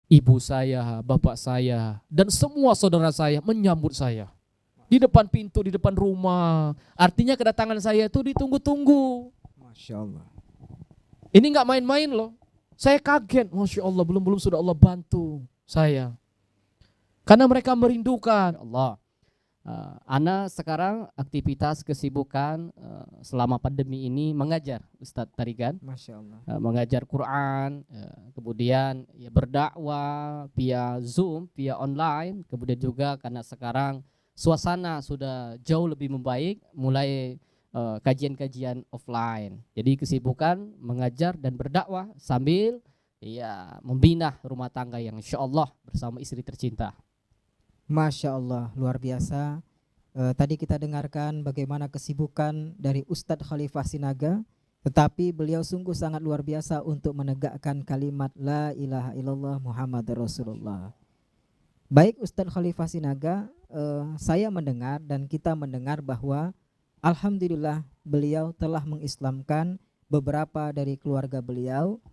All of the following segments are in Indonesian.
Ibu saya, bapak saya, dan semua saudara saya menyambut saya di depan pintu, di depan rumah. Artinya kedatangan saya itu ditunggu-tunggu. Masya Allah. Ini nggak main-main loh. Saya kaget, Masya Allah, belum sudah Allah bantu saya. Karena mereka merindukan Allah. Ana sekarang aktivitas kesibukan selama pandemi ini mengajar, Ustadz Tarigan. Masya Allah. Mengajar Quran, kemudian ya berdakwah via Zoom, via online, kemudian juga karena sekarang suasana sudah jauh lebih membaik, mulai kajian-kajian offline. Jadi kesibukan mengajar dan berdakwah sambil ya membina rumah tangga yang insya Allah bersama istri tercinta. Masya Allah, luar biasa. Tadi kita dengarkan bagaimana kesibukan dari Ustadz Khalifah Sinaga, tetapi beliau sungguh sangat luar biasa untuk menegakkan kalimat La ilaha illallah Muhammad Rasulullah. Baik Ustadz Khalifah Sinaga, saya mendengar dan kita mendengar bahwa alhamdulillah beliau telah mengislamkan beberapa dari keluarga beliau,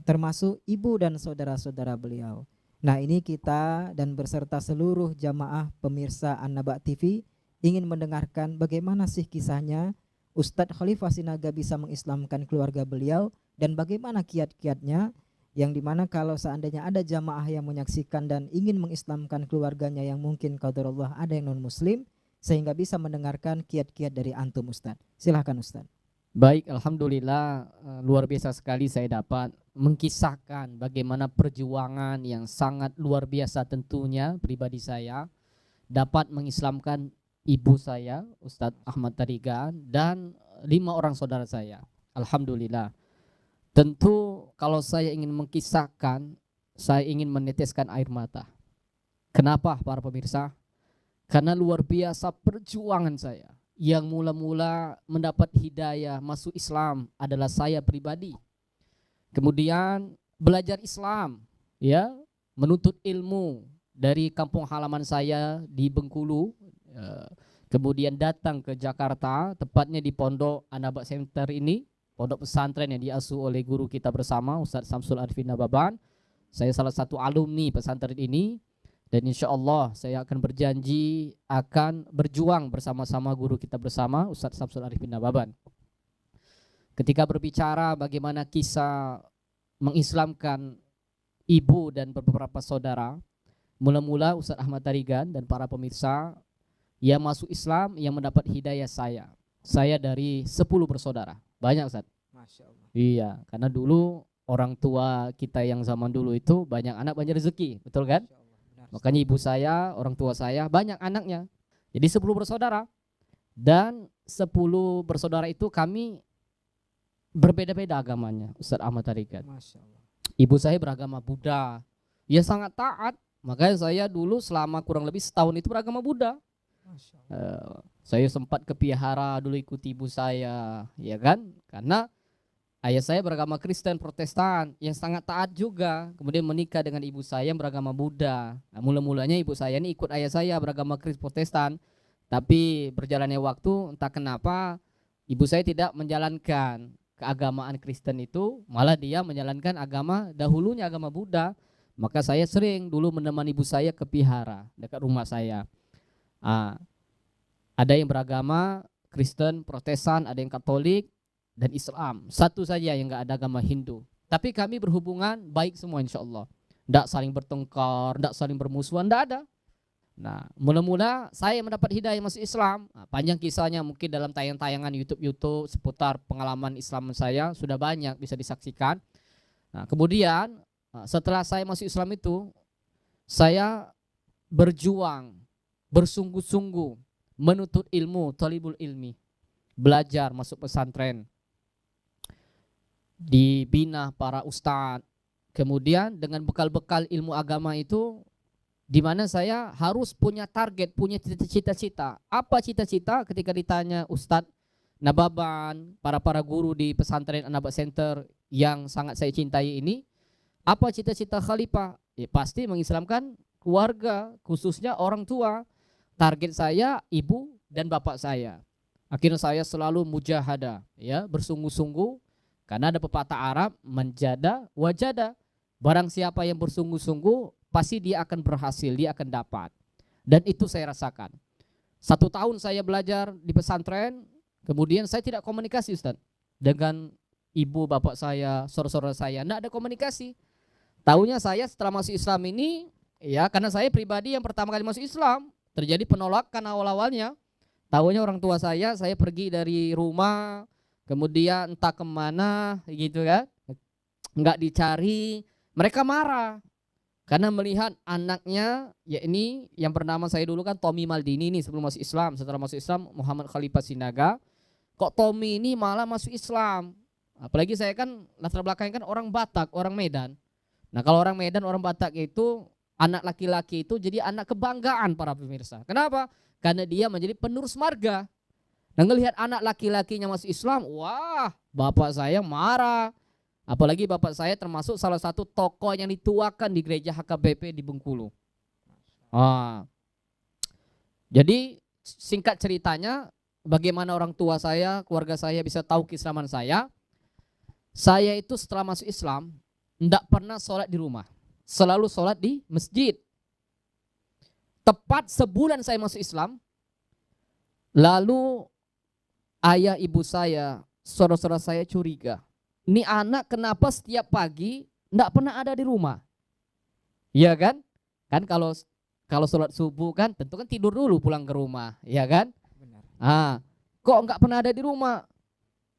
termasuk ibu dan saudara-saudara beliau. Nah, ini kita dan berserta seluruh jamaah pemirsa An-Naba TV ingin mendengarkan bagaimana sih kisahnya Ustadz Khalifah Sinaga bisa mengislamkan keluarga beliau dan bagaimana kiat-kiatnya, yang dimana kalau seandainya ada jamaah yang menyaksikan dan ingin mengislamkan keluarganya yang mungkin qadarullah ada yang non muslim, sehingga bisa mendengarkan kiat-kiat dari antum Ustadz. Silahkan Ustadz. Baik, alhamdulillah, luar biasa sekali saya dapat mengkisahkan bagaimana perjuangan yang sangat luar biasa tentunya pribadi saya dapat mengislamkan ibu saya Ustadz Ahmad Tarigan dan 5 orang saudara saya. Alhamdulillah. Tentu kalau saya ingin mengkisahkan, saya ingin meneteskan air mata. Kenapa para pemirsa? Karena luar biasa perjuangan saya. Yang mula-mula mendapat hidayah masuk Islam adalah saya pribadi. Kemudian belajar Islam, ya, menuntut ilmu dari kampung halaman saya di Bengkulu, kemudian datang ke Jakarta, tepatnya di Pondok An-Naba Center ini, pondok pesantren yang diasuh oleh guru kita bersama Ustadz Samsul Arifin Nababan. Saya salah satu alumni pesantren ini. Dan insya Allah saya akan berjanji akan berjuang bersama-sama guru kita bersama Ustadz Samsul Arifin Nababan. Ketika berbicara bagaimana kisah mengislamkan ibu dan beberapa saudara, mula-mula Ustadz Ahmad Tarigan dan para pemirsa yang masuk Islam yang mendapat hidayah saya dari 10 bersaudara. Banyak Ustadz. Masya Allah. Iya, karena dulu orang tua kita yang zaman dulu itu banyak anak banyak rezeki, betul kan? Makanya ibu saya, orang tua saya banyak anaknya. Jadi 10 bersaudara. Dan 10 bersaudara itu kami berbeda-beda agamanya, Ustadz Ahmad Tarigan. Masya Allah. Ibu saya beragama Buddha. Ya sangat taat. Makanya saya dulu selama kurang lebih setahun itu beragama Buddha. Masya Allah. Saya sempat ke Pihara dulu ikuti ibu saya, ya kan? Karena ayah saya beragama Kristen Protestan yang sangat taat juga. Kemudian menikah dengan ibu saya yang beragama Buddha. Nah, mula-mulanya ibu saya ini ikut ayah saya beragama Kristen Protestan. Tapi berjalannya waktu entah kenapa ibu saya tidak menjalankan keagamaan Kristen itu. Malah dia menjalankan agama dahulunya agama Buddha. Maka saya sering dulu menemani ibu saya ke Pihara dekat rumah saya. Ada yang beragama Kristen Protestan, ada yang Katolik dan Islam. Satu saja yang enggak ada agama Hindu. Tapi kami berhubungan baik semua insya Allah. Enggak saling bertengkar, enggak saling bermusuhan, enggak ada. Nah, mula-mula saya mendapat hidayah masuk Islam. Panjang kisahnya mungkin dalam tayang-tayangan YouTube seputar pengalaman Islam saya sudah banyak bisa disaksikan. Nah, kemudian setelah saya masuk Islam itu, saya berjuang, bersungguh-sungguh menuntut ilmu, talibul ilmi, belajar masuk pesantren, dibina para ustadz. Kemudian dengan bekal-bekal ilmu agama itu, di mana saya harus punya target, punya cita-cita. Apa cita-cita? Ketika ditanya Ustadz Nababan, para guru di pesantren An-Naba Center yang sangat saya cintai ini, apa cita-cita Khalifah? Ya pasti mengislamkan keluarga, khususnya orang tua. Target saya ibu dan bapak saya. Akhirnya saya selalu mujahadah, ya, bersungguh-sungguh, karena ada pepatah Arab, manjada wajada. Barang siapa yang bersungguh-sungguh, pasti dia akan berhasil, dia akan dapat. Dan itu saya rasakan. 1 tahun saya belajar di pesantren, kemudian saya tidak komunikasi, Ustaz, dengan ibu bapak saya, saudara-saudara saya, tidak ada komunikasi. Tahunya saya setelah masuk Islam ini, ya karena saya pribadi yang pertama kali masuk Islam, terjadi penolakan awal-awalnya. Tahunya orang tua saya pergi dari rumah, kemudian entah kemana gitu kan, nggak dicari, mereka marah. Karena melihat anaknya, ya ini yang bernama saya dulu kan Tommy Maldini nih sebelum masuk Islam. Setelah masuk Islam Muhammad Khalifah Sinaga. Kok Tommy ini malah masuk Islam? Apalagi saya kan latar belakangnya kan orang Batak, orang Medan. Nah kalau orang Medan, orang Batak itu anak laki-laki itu jadi anak kebanggaan para pemirsa. Kenapa? Karena dia menjadi penerus marga. Nah ngelihat anak laki-lakinya masuk Islam, wah bapak saya marah. Apalagi bapak saya termasuk salah satu tokoh yang dituakan di gereja HKBP di Bengkulu. Jadi singkat ceritanya, bagaimana orang tua saya, keluarga saya bisa tahu keislaman saya. Saya itu setelah masuk Islam tidak pernah sholat di rumah, selalu sholat di masjid. Tepat sebulan saya masuk Islam, lalu ayah ibu saya, saudara-saudara saya curiga. Ini anak kenapa setiap pagi enggak pernah ada di rumah? Iya kan? Kan kalau sholat subuh kan tentu kan tidur dulu pulang ke rumah, ya kan? Benar. Kok enggak pernah ada di rumah?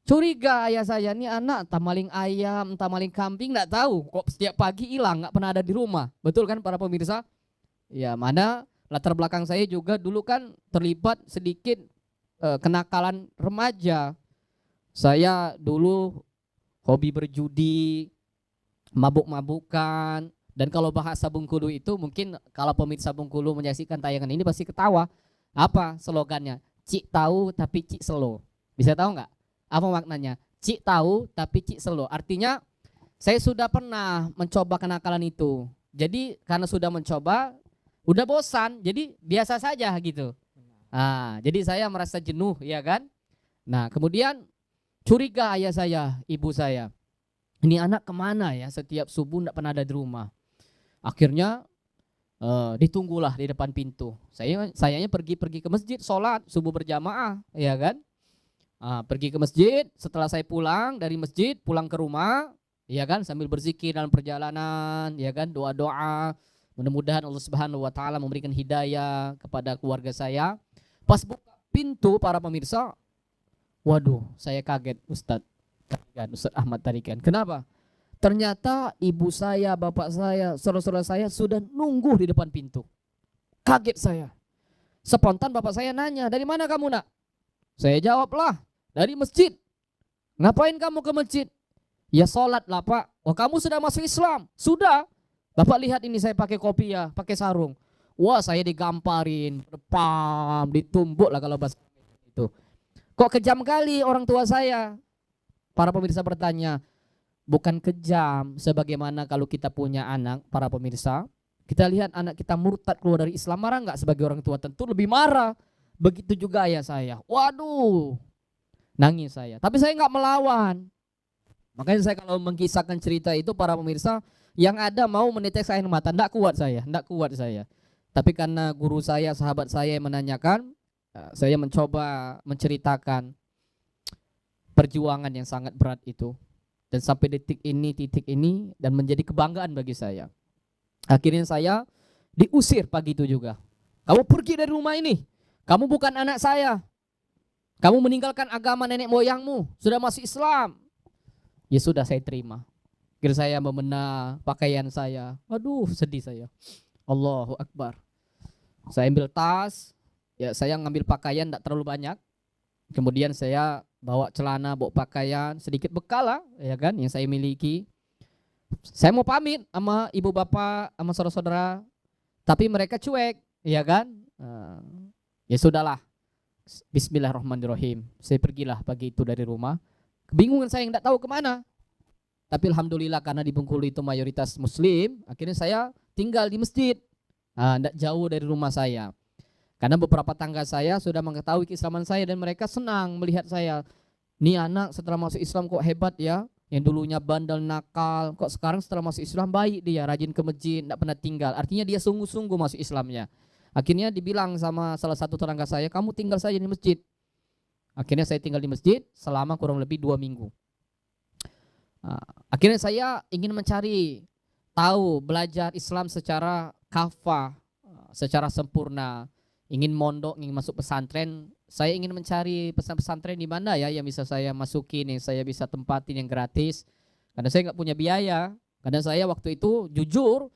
Curiga ayah saya, ini anak entah maling ayam, entah maling kambing, enggak tahu. Kok setiap pagi hilang, enggak pernah ada di rumah. Betul kan para pemirsa? Ya, mana latar belakang saya juga dulu kan terlibat sedikit kenakalan remaja. Saya dulu hobi berjudi, mabuk-mabukan, dan kalau bahasa Bengkulu itu mungkin kalau pemirsa Bengkulu menyaksikan tayangan ini pasti ketawa. Apa slogannya? Cik tahu tapi cik selo. Bisa tahu nggak? Apa maknanya? Cik tahu tapi cik selo. Artinya saya sudah pernah mencoba kenakalan itu. Jadi karena sudah mencoba, udah bosan, jadi biasa saja gitu. Jadi saya merasa jenuh, ya kan? Nah kemudian curiga ayah saya, ibu saya. Ini anak kemana ya, setiap subuh tidak pernah ada di rumah. Akhirnya ditunggulah di depan pintu. Sayanya pergi ke masjid, sholat subuh berjamaah, ya kan? Pergi ke masjid, setelah saya pulang dari masjid, pulang ke rumah, ya kan? Sambil berzikir dalam perjalanan, ya kan? Doa-doa. Mudah-mudahan Allah Subhanahu wa taala memberikan hidayah kepada keluarga saya. Pas buka pintu para pemirsa, waduh, saya kaget Ustadz Ahmad Tarikan. Kenapa? Ternyata ibu saya, bapak saya, saudara-saudara saya sudah nunggu di depan pintu. Kaget saya. Spontan bapak saya nanya, dari mana kamu nak? Saya jawablah, dari masjid. Ngapain kamu ke masjid? Ya sholat lah pak. Wah kamu sudah masuk Islam? Sudah. Bapak lihat ini saya pakai kopiah, pakai sarung. Wah saya digamparin, depan, ditumbuk lah kalau bahasa itu. Kok kejam kali orang tua saya? Para pemirsa bertanya, bukan kejam sebagaimana kalau kita punya anak, para pemirsa. Kita lihat anak kita murtad keluar dari Islam, marah nggak sebagai orang tua? Tentu lebih marah. Begitu juga ayah saya. Waduh, nangis saya. Tapi saya nggak melawan. Makanya saya kalau mengkisahkan cerita itu para pemirsa, yang ada mau menetes air mata. Nggak kuat saya. Tapi karena guru saya, sahabat saya yang menanyakan, saya mencoba menceritakan perjuangan yang sangat berat itu. Dan sampai titik ini dan menjadi kebanggaan bagi saya. Akhirnya saya diusir pagi itu juga. Kamu pergi dari rumah ini. Kamu bukan anak saya. Kamu meninggalkan agama nenek moyangmu. Sudah masuk Islam. Ya sudah saya terima. Akhirnya saya membelah pakaian saya. Aduh sedih saya. Allahu Akbar. Saya ambil tas. Ya saya ngambil pakaian tidak terlalu banyak. Kemudian saya bawa celana, bawa pakaian, sedikit bekal lah, ya kan, yang saya miliki. Saya mau pamit sama ibu bapak, sama saudara-saudara, tapi mereka cuek, ya kan. Ya sudahlah, bismillahirrahmanirrahim. Saya pergilah pagi itu dari rumah. Kebingungan saya nggak tahu kemana. Tapi alhamdulillah karena di Bengkulu itu mayoritas muslim, akhirnya saya tinggal di masjid, nggak jauh dari rumah saya. Karena beberapa tangga saya sudah mengetahui keislaman saya dan mereka senang melihat saya. Nih anak setelah masuk Islam kok hebat ya, yang dulunya bandel nakal, kok sekarang setelah masuk Islam baik dia, rajin ke masjid, tidak pernah tinggal. Artinya dia sungguh-sungguh masuk Islamnya. Akhirnya dibilang sama salah satu tetangga saya, kamu tinggal saja di masjid. Akhirnya saya tinggal di masjid selama kurang lebih 2 minggu. Akhirnya saya ingin mencari tahu, belajar Islam secara kafah, secara sempurna. Ingin mondok, ingin masuk pesantren. Saya ingin mencari pesantren di mana ya yang bisa saya masukin, yang saya bisa tempatin yang gratis. Karena saya nggak punya biaya. Karena saya waktu itu jujur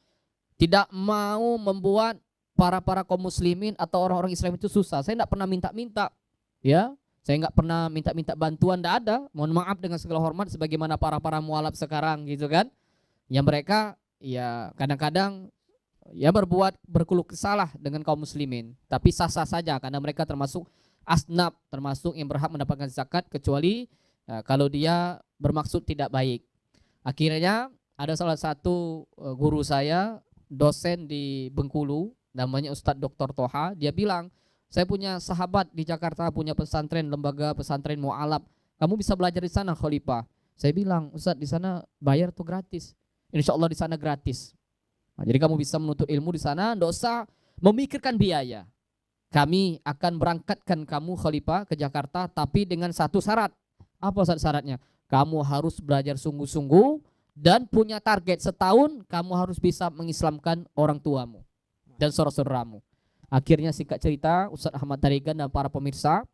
tidak mau membuat para kaum muslimin atau orang-orang Islam itu susah. Saya nggak pernah minta-minta, ya. Saya nggak pernah minta-minta bantuan, nggak ada. Mohon maaf dengan segala hormat, sebagaimana para mualaf sekarang, gitu kan? Yang mereka ya kadang-kadang ya berkeluh kesah dengan kaum muslimin, tapi sah-sah saja karena mereka termasuk asnaf, termasuk yang berhak mendapatkan zakat, kecuali kalau dia bermaksud tidak baik. Akhirnya ada salah satu guru saya, dosen di Bengkulu, namanya Ustadz Dr. Toha. Dia bilang, saya punya sahabat di Jakarta, punya pesantren, lembaga pesantren mu'alaf, kamu bisa belajar di sana Khalifah. Saya bilang, Ustadz, di sana bayar tuh gratis, insya Allah di sana gratis. Nah, jadi kamu bisa menuntut ilmu di sana, tidak usah memikirkan biaya. Kami akan berangkatkan kamu Khalifah ke Jakarta, tapi dengan satu syarat. Apa syaratnya? Kamu harus belajar sungguh-sungguh dan punya target setahun kamu harus bisa mengislamkan orang tuamu dan saudara-saudaramu. Akhirnya singkat cerita, Ustadz Ahmad Tarigan dan para pemirsa,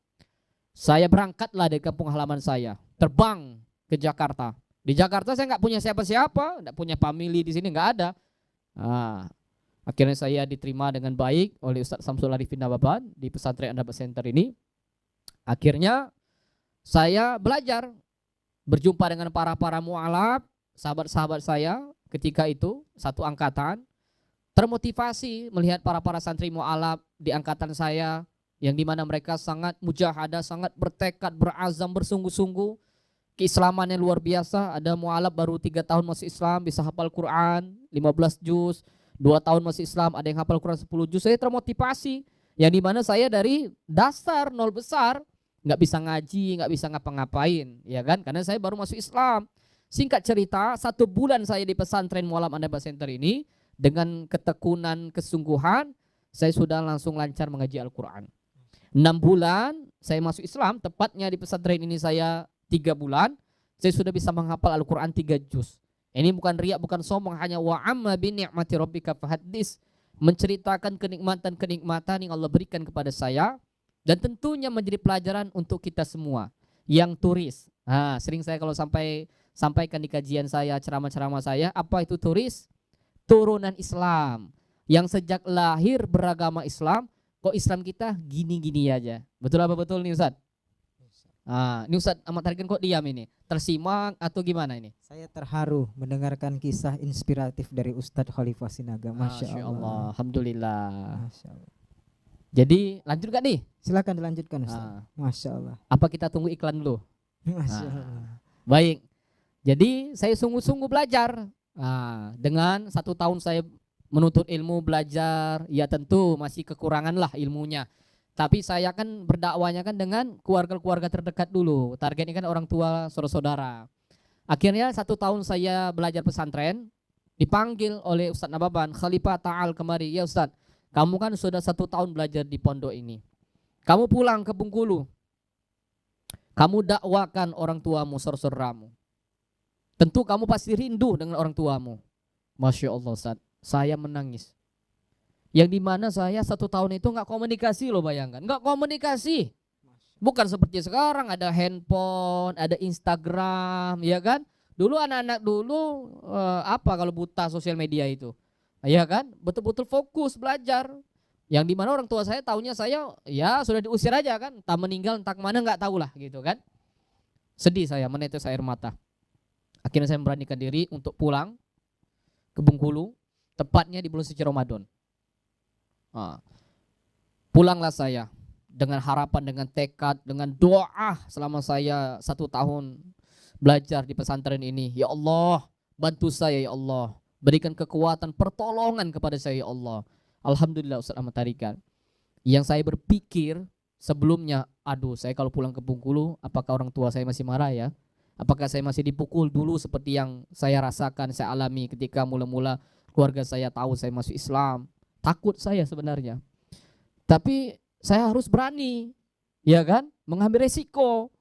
saya berangkatlah dari kampung halaman saya, terbang ke Jakarta. Di Jakarta saya nggak punya siapa-siapa, nggak punya family di sini, nggak ada. Akhirnya saya diterima dengan baik oleh Ustadz Samsul Arifin Nababan di pesantren Anda Center ini. Akhirnya saya belajar, berjumpa dengan para mu'alaf, sahabat-sahabat saya ketika itu, satu angkatan, termotivasi melihat para santri mu'alaf di angkatan saya, yang dimana mereka sangat mujahadah, sangat bertekad, berazam, bersungguh-sungguh. Keislamannya luar biasa. Ada mu'alaf baru 3 tahun masuk Islam, bisa hafal Quran 15 juz, 2 tahun masuk Islam, ada yang hafal Quran 10 juz. Saya termotivasi, yang dimana saya dari dasar nol besar, nggak bisa ngaji, nggak bisa ngapa-ngapain, ya kan? Karena saya baru masuk Islam. Singkat cerita, 1 bulan saya di pesantren mu'alaf Anda Center ini, dengan ketekunan, kesungguhan, saya sudah langsung lancar mengaji Al-Quran. 6 bulan saya masuk Islam, tepatnya di pesantren ini saya 3 bulan, saya sudah bisa menghafal Al-Quran 3 juz. Ini bukan riak, bukan sombong, hanya wa amma bi ni'mati rabbika fahaddits, menceritakan kenikmatan yang Allah berikan kepada saya, dan tentunya menjadi pelajaran untuk kita semua yang turis. Sering saya kalau sampaikan di kajian saya, ceramah-ceramah saya, apa itu turis? Turunan Islam yang sejak lahir beragama Islam, kok Islam kita gini-gini aja. Betul apa betul nih Ustadz? Ini Ustadz Ahmad Tarigan kok diam ini? Tersimak atau gimana ini? Saya terharu mendengarkan kisah inspiratif dari Ustadz Khalifah Sinaga. Masya Allah. Alhamdulillah. Masya Allah. Jadi lanjut gak nih? Silakan dilanjutkan Ustadz. Masya Allah. Apa kita tunggu iklan dulu? Masya Allah. Baik. Jadi saya sungguh-sungguh belajar. Dengan 1 tahun saya menuntut ilmu, belajar, ya tentu masih kekurangan lah ilmunya. Tapi saya kan berdakwanya kan dengan keluarga-keluarga terdekat dulu. Targetnya kan orang tua, saudara-saudara. Akhirnya 1 tahun saya belajar pesantren, dipanggil oleh Ustadz Nababan, Khalifah ta'al kemari. Ya Ustadz, kamu kan sudah 1 tahun belajar di pondok ini. Kamu pulang ke Bengkulu. Kamu dakwakan orang tuamu, saudara-saudaramu. Tentu kamu pasti rindu dengan orang tuamu. Masya Allah Ustadz, saya menangis. Yang dimana saya 1 tahun itu nggak komunikasi loh, bayangkan. Nggak komunikasi. Bukan seperti sekarang ada handphone, ada Instagram, ya kan? Dulu anak-anak dulu apa kalau buta sosial media itu, ya kan? Betul-betul fokus belajar. Yang dimana orang tua saya taunya saya ya sudah diusir aja kan, entah meninggal entah kemana nggak tahu lah gitu kan. Sedih saya, menetes air mata. Akhirnya saya memberanikan diri untuk pulang ke Bengkulu, tepatnya di bulan suci Ramadan. Pulanglah saya dengan harapan, dengan tekad, dengan doa selama saya 1 tahun belajar di pesantren ini. Ya Allah, bantu saya ya Allah, berikan kekuatan, pertolongan kepada saya ya Allah. Alhamdulillah Ustadz Ahmad Tarigan. Yang saya berpikir sebelumnya, aduh saya kalau pulang ke Bengkulu, apakah orang tua saya masih marah ya? Apakah saya masih dipukul dulu seperti yang saya rasakan, saya alami ketika mula-mula keluarga saya tahu saya masuk Islam. Takut saya sebenarnya. Tapi saya harus berani, ya kan, mengambil resiko.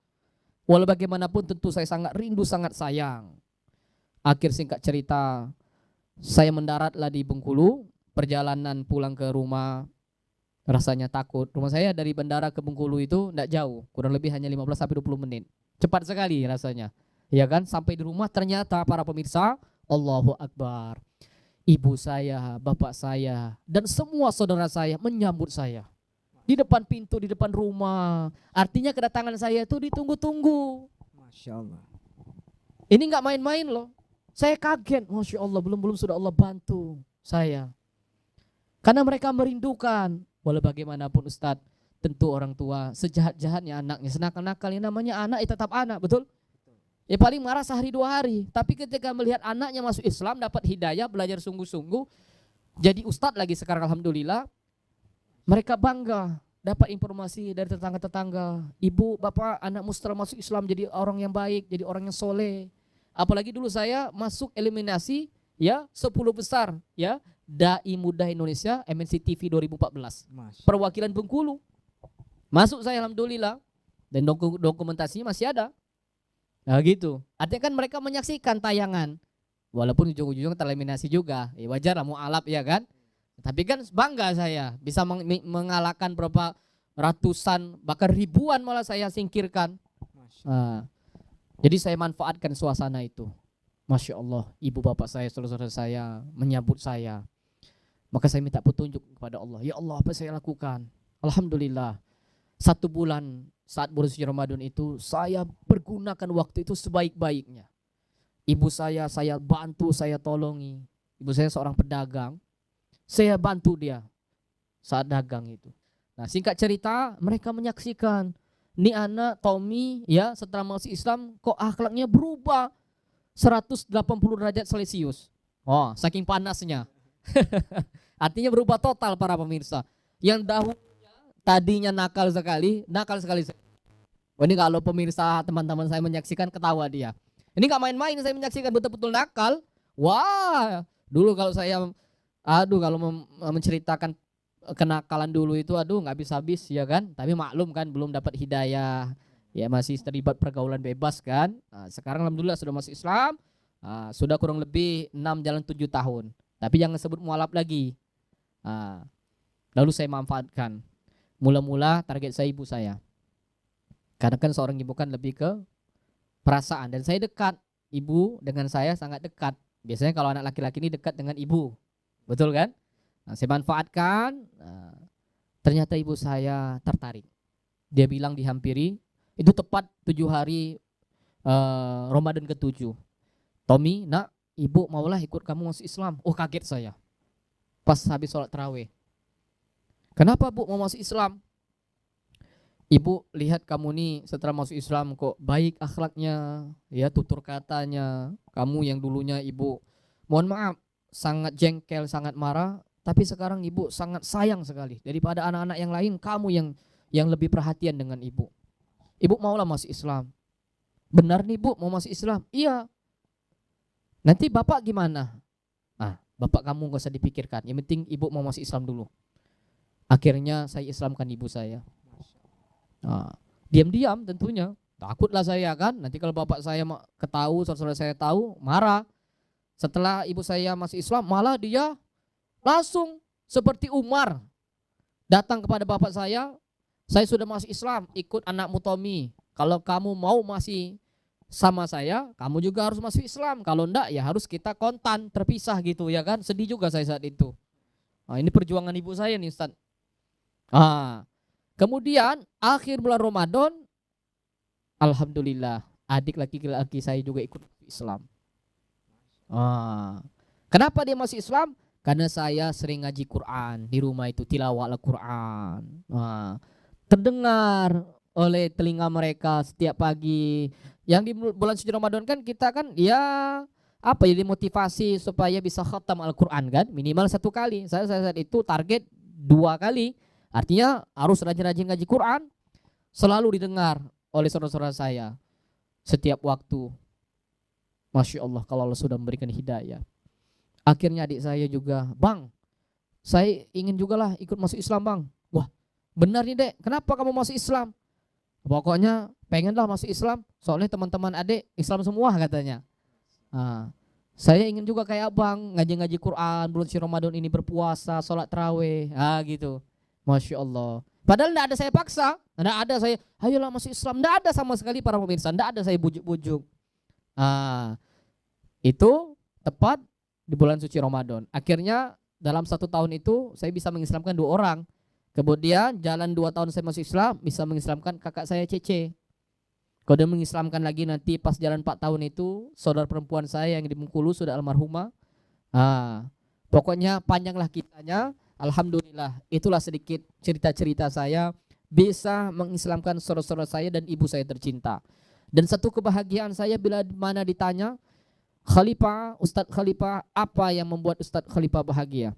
Walau bagaimanapun tentu saya sangat rindu, sangat sayang. Akhir singkat cerita, saya mendaratlah di Bengkulu. Perjalanan pulang ke rumah rasanya takut. Rumah saya dari bandara ke Bengkulu itu tidak jauh, kurang lebih hanya 15-20 menit. Cepat sekali rasanya, ya kan. Sampai di rumah ternyata para pemirsa, Allahu Akbar, ibu saya, bapak saya, dan semua saudara saya menyambut saya di depan pintu, di depan rumah. Artinya kedatangan saya itu ditunggu-tunggu. Masya Allah. Ini nggak main-main loh. Saya kaget, Masya Allah, belum sudah Allah bantu saya. Karena mereka merindukan. Walau bagaimanapun Ustadz, tentu orang tua sejahat-jahatnya anaknya, senakal-nakal yang namanya anak, tetap anak, betul? Ya paling marah sehari 2 hari. Tapi ketika melihat anaknya masuk Islam, dapat hidayah, belajar sungguh-sungguh, jadi Ustadz lagi sekarang alhamdulillah, mereka bangga. Dapat informasi dari tetangga-tetangga, ibu, bapak, anak Mustra masuk Islam jadi orang yang baik, jadi orang yang soleh. Apalagi dulu saya masuk eliminasi ya 10 besar ya Dai Muda Indonesia MNC TV 2014. Perwakilan Bengkulu. Masuk saya alhamdulillah, dan dokumentasinya masih ada. Nah gitu. Artinya kan mereka menyaksikan tayangan. Walaupun ujung-ujungnya tereliminasi juga. Ya wajar lah, mu'alaf ya kan. Tapi kan bangga saya bisa mengalahkan berapa ratusan bahkan ribuan malah saya singkirkan. Jadi saya manfaatkan suasana itu. Masya Allah, ibu bapak saya, saudara-saudara saya menyambut saya. Maka saya minta petunjuk kepada Allah. Ya Allah, apa saya lakukan? Alhamdulillah, 1 bulan saat bulan suci Ramadan itu saya pergunakan waktu itu sebaik-baiknya. Ibu saya bantu, saya tolongi. Ibu saya seorang pedagang. Saya bantu dia saat dagang itu. Nah singkat cerita, mereka menyaksikan ini anak Tommy ya setelah masuk Islam kok akhlaknya berubah 180 derajat Celcius. Oh, saking panasnya. Artinya berubah total para pemirsa. Yang dahulunya tadinya nakal sekali. Wah, ini kalau pemirsa teman-teman saya menyaksikan ketawa dia. Ini nggak main-main, saya menyaksikan betul-betul nakal. Wah, dulu kalau saya kalau menceritakan kenakalan dulu itu nggak habis-habis ya kan. Tapi maklum kan belum dapat hidayah. Ya masih terlibat pergaulan bebas kan. Nah, sekarang alhamdulillah sudah masuk Islam. Sudah kurang lebih 6 jalan 7 tahun. Tapi jangan sebut mualaf lagi. Lalu saya manfaatkan. Mula-mula target saya ibu saya. Karena kan seorang ibu kan lebih ke perasaan. Dan saya dekat. Ibu dengan saya sangat dekat. Biasanya kalau anak laki-laki ini dekat dengan ibu. Betul kan? Nah, saya manfaatkan. Ternyata ibu saya tertarik. Dia bilang dihampiri. Itu tepat 7 hari Ramadan ke-7. Tommy, nak, ibu maulah ikut kamu masuk Islam. Oh, kaget saya. Pas habis sholat tarawih. Kenapa bu mau masuk Islam? Ibu lihat kamu nih setelah masuk Islam kok baik akhlaknya, ya tutur katanya. Kamu yang dulunya ibu, mohon maaf, sangat jengkel, sangat marah. Tapi sekarang ibu sangat sayang sekali. Daripada anak-anak yang lain, kamu yang lebih perhatian dengan ibu. Ibu maulah masuk Islam. Benar nih bu mau masuk Islam? Iya. Nanti bapak gimana? Bapak kamu gak usah dipikirkan. Yang penting ibu mau masuk Islam dulu. Akhirnya saya Islamkan ibu saya. Diam-diam tentunya. Takutlah saya kan. Nanti kalau bapak saya ketahui, saudara saya tahu, marah. Setelah ibu saya masuk Islam, malah dia langsung seperti Umar datang kepada bapak saya sudah masuk Islam, ikut anakmu Tommy. Kalau kamu mau masih sama saya, kamu juga harus masuk Islam. Kalau enggak ya harus kita kontan, terpisah gitu ya kan. Sedih juga saya saat itu. Ini perjuangan ibu saya nih Ustaz. Kemudian akhir bulan Ramadan, alhamdulillah adik laki-laki saya juga ikut Islam. Kenapa dia masuk Islam? Karena saya sering ngaji Quran di rumah itu, tilawah Al-Quran. Terdengar oleh telinga mereka setiap pagi. Yang di bulan suci Ramadan kan kita kan ya dimotivasi supaya bisa khatam Al-Quran kan, minimal 1 kali. Saya saat itu target 2 kali. Artinya harus rajin-rajin ngaji Quran, selalu didengar oleh saudara-saudara saya. setiap waktu. Masya Allah kalau Allah sudah memberikan hidayah. Akhirnya adik saya juga, bang, saya ingin juga lah ikut masuk Islam bang. Wah benar nih dek, kenapa kamu masuk Islam? Pokoknya pengenlah masuk Islam, soalnya teman-teman adik Islam semua katanya. Nah, saya ingin juga kayak abang, ngaji-ngaji Quran, bulan si Ramadan ini berpuasa, sholat taraweh, gitu. Masya Allah. Padahal tidak ada saya paksa, tidak ada saya, ayolah masuk Islam, tidak ada sama sekali para pemirsa, tidak ada saya bujuk-bujuk. Itu tepat di bulan suci Ramadan. Akhirnya dalam 1 tahun itu saya bisa mengislamkan 2 orang. Kemudian jalan 2 tahun saya masuk Islam, bisa mengislamkan kakak saya Cece. Kemudian mengislamkan lagi nanti pas jalan 4 tahun itu saudara perempuan saya yang di Bengkulu sudah almarhumah. Pokoknya panjanglah kitanya. Alhamdulillah, itulah sedikit cerita-cerita saya bisa mengislamkan saudara-saudara saya dan ibu saya tercinta. Dan satu kebahagiaan saya bila mana ditanya, Khalifah, Ustadz Khalifah, apa yang membuat Ustadz Khalifah bahagia?